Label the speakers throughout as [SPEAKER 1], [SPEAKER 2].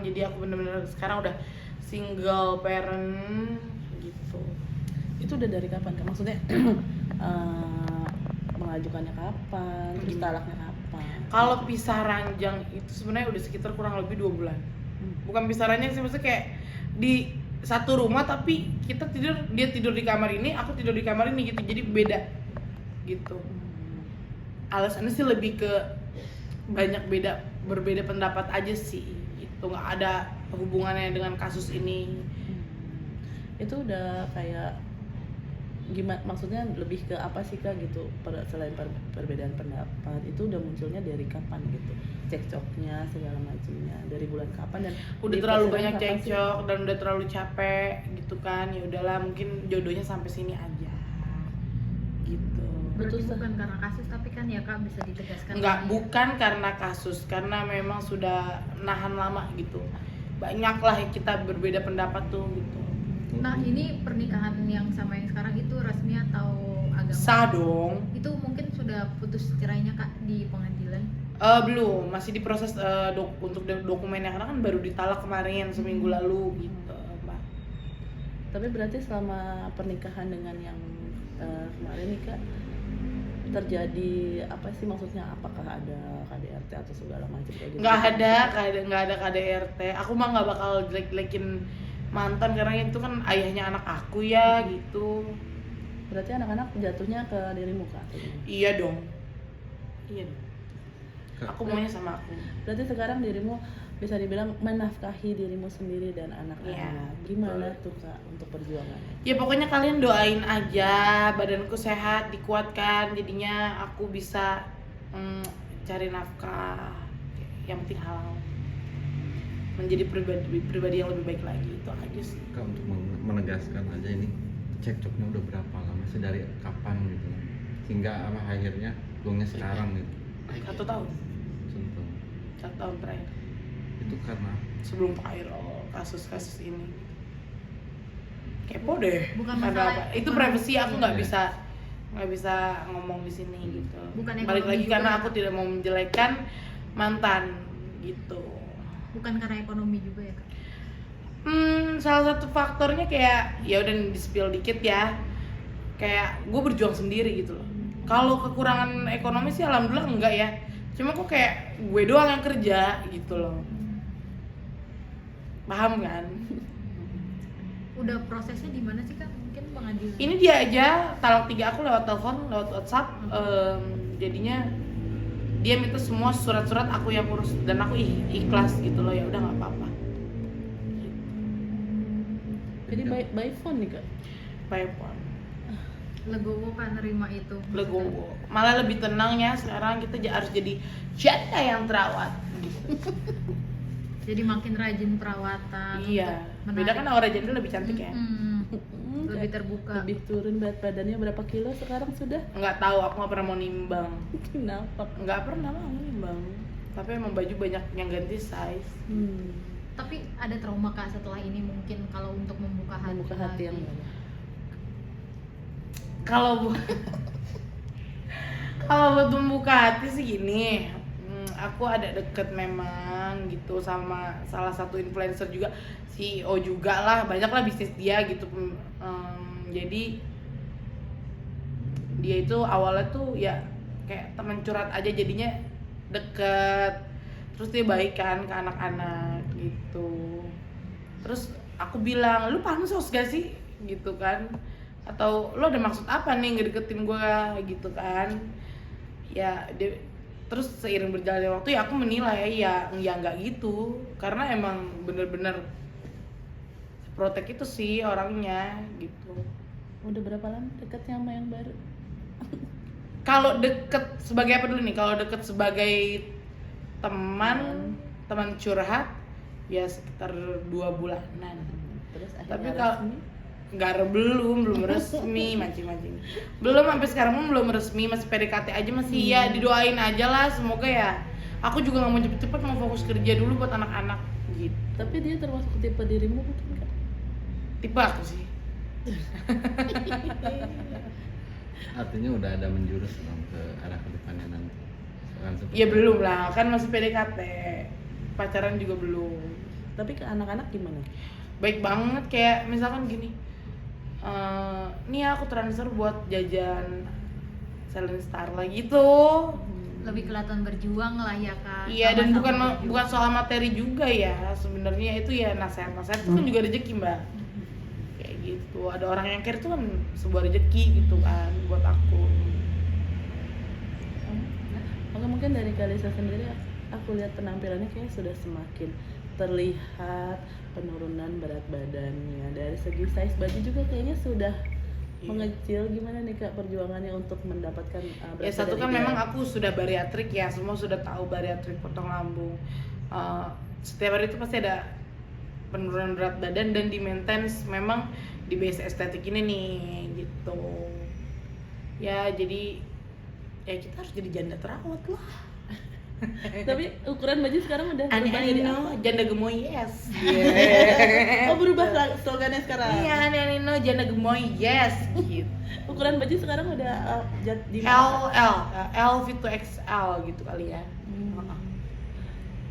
[SPEAKER 1] jadi aku bener-bener sekarang udah single parent gitu.
[SPEAKER 2] Itu udah dari kapan Kak? Maksudnya mengajukannya kapan? Terus talaknya kapan?
[SPEAKER 1] Kalau pisah ranjang itu sebenarnya udah sekitar kurang lebih 2 bulan. Bukan pisah ranjang sih, maksudnya kayak di satu rumah tapi kita tidur, dia tidur di kamar ini, aku tidur di kamar ini gitu, jadi beda gitu. Alasannya sih lebih ke banyak berbeda pendapat aja sih, itu nggak ada hubungannya dengan kasus ini.
[SPEAKER 2] Itu udah kayak gimana, maksudnya lebih ke apa sih Kak gitu, selain perbedaan pendapat itu udah munculnya dari kapan gitu, cekcoknya segala macamnya dari bulan kapan, dan
[SPEAKER 1] Udah terlalu banyak cekcok dan udah terlalu capek gitu kan, ya udahlah mungkin jodohnya sampai sini aja gitu.
[SPEAKER 3] Berarti bukan karena kasus tapi kan ya Kak, bisa ditegaskan?
[SPEAKER 1] Enggak, bukan karena kasus, karena memang sudah nahan lama gitu. Banyak lah kita berbeda pendapat tuh gitu.
[SPEAKER 3] Nah ini pernikahan yang sama yang sekarang itu resmi atau agama?
[SPEAKER 1] Sah dong.
[SPEAKER 3] Itu mungkin sudah putus cerainya Kak di pengadilan?
[SPEAKER 1] Belum, masih diproses untuk dokumennya, karena kan baru ditalak kemarin seminggu lalu gitu, Mbak.
[SPEAKER 2] Tapi berarti selama pernikahan dengan yang kemarin nih Kak, terjadi apa sih, maksudnya apakah ada KDRT atau segala macam kayak gitu?
[SPEAKER 1] Nggak ada KDRT. Aku mah nggak bakal jelek-jelekin mantan karena itu kan ayahnya anak aku ya gitu.
[SPEAKER 2] Berarti anak-anak jatuhnya ke dirimu Kak?
[SPEAKER 1] Iya dong. Aku maunya sama aku.
[SPEAKER 2] Berarti sekarang dirimu bisa dibilang menafkahi dirimu sendiri dan anak-anak.
[SPEAKER 1] Iya,
[SPEAKER 2] Gimana tuh Kak untuk perjuangannya?
[SPEAKER 1] Ya pokoknya kalian doain aja badanku sehat, dikuatkan, jadinya aku bisa cari nafkah. Yang penting halal. Menjadi pribadi yang lebih baik lagi, itu aja sih.
[SPEAKER 4] Kak, untuk menegaskan aja, ini cekcoknya udah berapa lama sih, dari kapan gitu hingga akhirnya gongnya sekarang gitu?
[SPEAKER 1] 1 tahun. 1 tahun terakhir.
[SPEAKER 4] Itu karena
[SPEAKER 1] Sebelum viral kasus-kasus ini. Kepo deh.
[SPEAKER 3] Bukan
[SPEAKER 1] Karena
[SPEAKER 3] masalah
[SPEAKER 1] apa? Itu
[SPEAKER 3] ekonomi.
[SPEAKER 1] privasi, aku nggak
[SPEAKER 4] Iya.
[SPEAKER 1] bisa ngomong di sini gitu.
[SPEAKER 3] Bukan
[SPEAKER 1] Balik
[SPEAKER 3] ekonomi
[SPEAKER 1] lagi
[SPEAKER 3] juga
[SPEAKER 1] karena
[SPEAKER 3] ya,
[SPEAKER 1] aku
[SPEAKER 3] Kak?
[SPEAKER 1] tidak mau menjelekkan mantan gitu.
[SPEAKER 3] Bukan karena ekonomi juga ya Kak?
[SPEAKER 1] Salah satu faktornya kayak ya udah di-spill dikit ya. Kayak gue berjuang sendiri gitu loh. Kalau kekurangan ekonomi sih alhamdulillah enggak ya. Cuma kok kayak gue doang yang kerja gitu loh. Paham kan?
[SPEAKER 3] Udah prosesnya di mana sih Kak? Mungkin pengadilan?
[SPEAKER 1] Ini dia aja talak 3 aku lewat telepon, lewat WhatsApp. Jadinya dia minta semua surat-surat aku yang urus dan aku ikhlas gitu loh, ya udah nggak apa-apa.
[SPEAKER 2] Jadi by phone nih Kak?
[SPEAKER 1] By phone.
[SPEAKER 3] Legowo Kak nerima itu?
[SPEAKER 1] Legowo. Malah lebih tenang ya sekarang, kita harus jadi janda yang terawat gitu.
[SPEAKER 3] Jadi makin rajin perawatan.
[SPEAKER 1] Iya.
[SPEAKER 3] untuk
[SPEAKER 1] Beda
[SPEAKER 3] menarik.
[SPEAKER 1] kan aura janda lebih cantik ya.
[SPEAKER 3] Lebih terbuka.
[SPEAKER 2] Lebih turun berat badannya berapa kilo sekarang sudah?
[SPEAKER 1] Nggak tahu, aku nggak pernah mau nimbang.
[SPEAKER 2] Kenapa?
[SPEAKER 1] Nggak pernah mau nimbang. Tapi emang baju banyak yang ganti size.
[SPEAKER 3] Tapi ada trauma Kak setelah ini mungkin kalau untuk membuka hati?
[SPEAKER 2] Membuka hati yang
[SPEAKER 3] lagi?
[SPEAKER 2] mana?
[SPEAKER 1] Kalau buat membuka hati sih gini, aku ada deket memang gitu sama salah satu influencer juga, CEO juga lah, banyak lah bisnis dia gitu. Jadi dia itu awalnya tuh ya kayak teman curhat aja, jadinya deket, terus dia baik kan ke anak-anak gitu. Terus aku bilang, lu pansos gak sih gitu kan, atau lo ada maksud apa nih ngedeketin gue gitu kan. Ya dia, terus seiring berjalannya waktu ya aku menilai ya nggak gitu, karena emang bener-bener protek itu sih orangnya gitu.
[SPEAKER 2] Udah berapa lama deketnya sama yang baru?
[SPEAKER 1] Kalau deket sebagai apa dulu nih? Kalau deket sebagai teman curhat ya sekitar 2 bulanan.
[SPEAKER 2] Terus
[SPEAKER 1] Tapi
[SPEAKER 2] akhirnya
[SPEAKER 1] kalau
[SPEAKER 2] resmi?
[SPEAKER 1] belum resmi, mancing belum, sampai sekarang pun belum resmi, masih PDKT aja, masih ya didoain aja lah, semoga ya. Aku juga nggak mau cepet-cepet, mau fokus kerja dulu buat anak-anak gitu.
[SPEAKER 2] Tapi dia termasuk tipe dirimu bukan Kak?
[SPEAKER 1] Tipe aku sih.
[SPEAKER 4] artinya udah ada menjurus dong ke arah kedepannya nanti. Kan seperti
[SPEAKER 1] Ya belum lah, kan masih PDKT, pacaran juga belum.
[SPEAKER 2] Tapi ke anak-anak gimana?
[SPEAKER 1] Baik banget, kayak misalkan gini, nih aku transfer buat jajan Selling Star lah gitu.
[SPEAKER 3] Lebih kelihatan berjuang lah ya Kak.
[SPEAKER 1] Iya, dan
[SPEAKER 3] Sama-sama
[SPEAKER 1] bukan
[SPEAKER 3] berjuang.
[SPEAKER 1] bukan soal materi juga ya, sebenarnya itu ya nasihat-nasihat itu kan juga rezeki mbak. Kayak gitu, ada orang yang care itu kan sebuah rezeki gitu kan buat aku.
[SPEAKER 2] Oke, mungkin dari Kalisa sendiri aku lihat penampilannya kayak sudah semakin terlihat penurunan berat badannya. Dari segi size baju juga kayaknya sudah mengecil. Gimana nih Kak perjuangannya untuk mendapatkan berat
[SPEAKER 1] Ya satu
[SPEAKER 2] badan
[SPEAKER 1] kan
[SPEAKER 2] ideal?
[SPEAKER 1] memang aku sudah bariatrik ya, semua sudah tahu bariatrik potong lambung. Setiap hari itu pasti ada penurunan berat badan dan di maintenance memang di base estetik ini nih gitu. Ya jadi ya kita harus jadi janda terawat lah.
[SPEAKER 2] Tapi ukuran baju sekarang udah berubah jadi
[SPEAKER 1] Aneh-aneh
[SPEAKER 2] apa?
[SPEAKER 1] janda gemoy yes.
[SPEAKER 2] Oh, berubah slogannya sekarang.
[SPEAKER 1] Iya aneh-aneh janda gemoy yes gitu.
[SPEAKER 2] Ukuran baju sekarang udah di
[SPEAKER 1] L fit to XL gitu kali ya.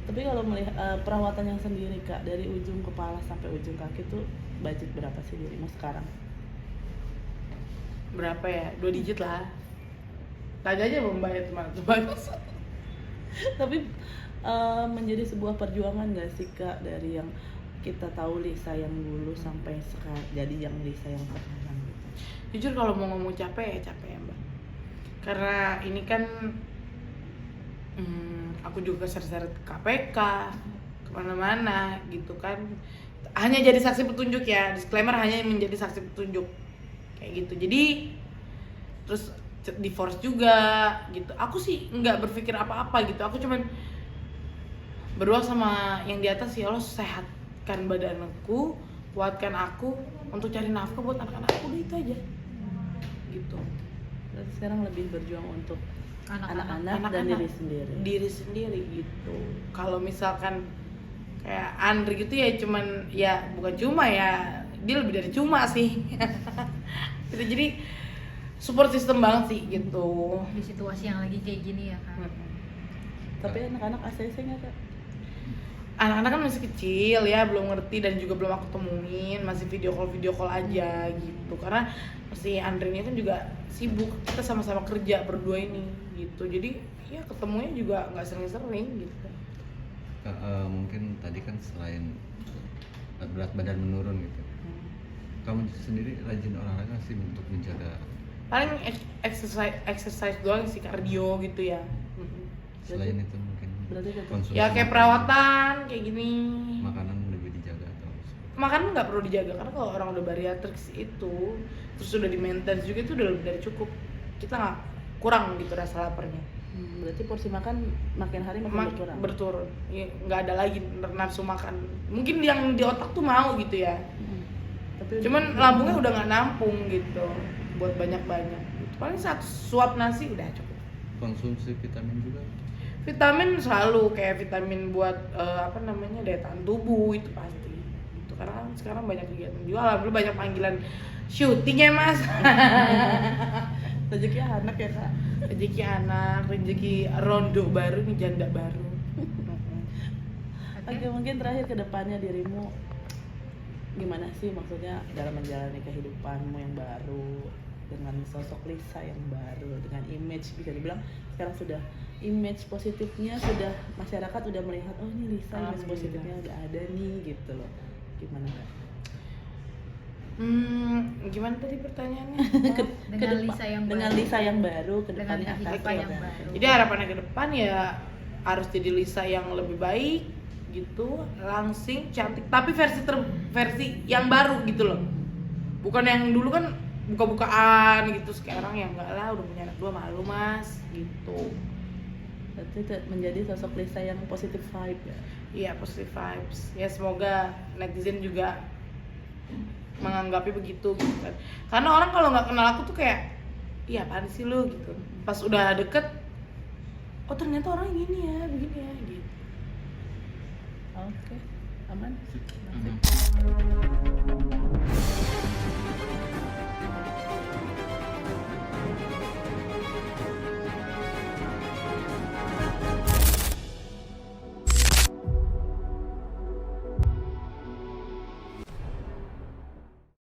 [SPEAKER 2] Tapi kalau melihat perawatan yang sendiri Kak, dari ujung kepala sampai ujung kaki tuh budget berapa sih dirimu sekarang?
[SPEAKER 1] Berapa ya? 2 digit lah. Tanya aja belum bayar teman bagus.
[SPEAKER 2] Tapi menjadi sebuah perjuangan gak sih Kak, dari yang kita tahu Lisa yang dulu sampai sekarang jadi yang Lisa yang sekarang gitu?
[SPEAKER 1] Jujur kalau mau ngomong capek ya capek ya mbak. Karena ini kan aku juga seret-seret KPK kemana-mana gitu kan. Hanya jadi saksi petunjuk ya, disclaimer hanya menjadi saksi petunjuk kayak gitu. Jadi terus divorce juga gitu. Aku sih nggak berpikir apa-apa gitu. Aku cuman berdoa sama yang di atas, ya Allah sehatkan badanku, kuatkan aku untuk cari nafkah buat anak-anakku, udah itu aja gitu.
[SPEAKER 2] Berarti sekarang lebih berjuang untuk
[SPEAKER 3] Anak-anak.
[SPEAKER 2] anak-anak dan diri sendiri.
[SPEAKER 1] Diri sendiri gitu. Kalau misalkan kayak Andri gitu ya cuman ya bukan cuma ya, dia lebih dari cuma sih. Gitu, jadi support system banget sih gitu.
[SPEAKER 3] Di situasi yang lagi kayak gini ya Kak.
[SPEAKER 2] Tapi anak-anak ACC nggak Kak?
[SPEAKER 1] Anak-anak kan masih kecil ya, belum ngerti dan juga belum aku temuin, masih video call aja gitu. Karena si Andre ini kan juga sibuk, kita sama-sama kerja berdua ini gitu. Jadi ya ketemunya juga nggak sering-sering gitu.
[SPEAKER 4] Mungkin tadi kan selain berat badan menurun gitu, kamu sendiri rajin olahraga sih untuk menjaga?
[SPEAKER 1] Paling exercise doang sih, kardio gitu ya.
[SPEAKER 4] Selain itu mungkin
[SPEAKER 2] Berarti tetap-
[SPEAKER 4] konsumsi
[SPEAKER 1] Ya kayak
[SPEAKER 4] makanan-
[SPEAKER 1] perawatan kayak gini.
[SPEAKER 4] makanan lebih dijaga atau
[SPEAKER 1] Makanan nggak perlu dijaga karena kalau orang udah bariatriks itu terus udah di maintenance juga itu udah lebih dari cukup. Kita nggak kurang gitu rasa laparnya.
[SPEAKER 2] Berarti porsi makan makin hari makin berkurang.
[SPEAKER 1] Berturun. Ya, nggak ada lagi nafsu makan. Mungkin yang di otak tuh mau gitu ya.
[SPEAKER 2] Tapi
[SPEAKER 1] Cuman lambungnya udah nggak nampung gitu buat banyak-banyak. Gitu. Paling 1 suap nasi udah cukup.
[SPEAKER 4] konsumsi vitamin juga.
[SPEAKER 1] Vitamin selalu kayak vitamin buat daya tahan tubuh itu pasti. Itu karena kan sekarang banyak kegiatan juga, alhamdulillah banyak panggilan syuting ya mas.
[SPEAKER 2] rezeki anak ya Kak.
[SPEAKER 1] Rezeki anak, rezeki rondo baru nih, janda baru.
[SPEAKER 2] Oke, mungkin terakhir ke depannya dirimu gimana sih, maksudnya dalam menjalani kehidupanmu yang baru dengan sosok Lisa yang baru, dengan image, bisa dibilang sekarang sudah image positifnya sudah masyarakat udah melihat, oh ini Lisa image
[SPEAKER 1] Alhamdulillah.
[SPEAKER 2] positifnya udah ada nih gitu loh. Gimana Kak?
[SPEAKER 1] Gimana tadi pertanyaannya?
[SPEAKER 3] Dengan Lisa yang
[SPEAKER 2] dengan
[SPEAKER 3] baru.
[SPEAKER 2] Lisa yang baru ke
[SPEAKER 3] Dengan
[SPEAKER 2] depannya akan
[SPEAKER 3] kehidupan yang
[SPEAKER 2] seperti
[SPEAKER 3] baru.
[SPEAKER 2] apa?
[SPEAKER 1] Jadi harapannya ke depan ya harus jadi Lisa yang lebih baik gitu, langsing, cantik, tapi versi yang baru gitu loh. Bukan yang dulu kan buka-bukaan gitu, sekarang ya enggak lah, udah punya anak 2, malu mas gitu.
[SPEAKER 2] Berarti menjadi sosok Lisa yang positive vibe ya.
[SPEAKER 1] Iya, positive vibes. Ya semoga netizen juga menganggapnya begitu gitu kan. Karena orang kalau nggak kenal aku tuh kayak, iya apaan sih lu gitu. Pas udah deket, oh ternyata orang gini ya, begini ya gitu.
[SPEAKER 2] Oke, aman.
[SPEAKER 4] Mhm.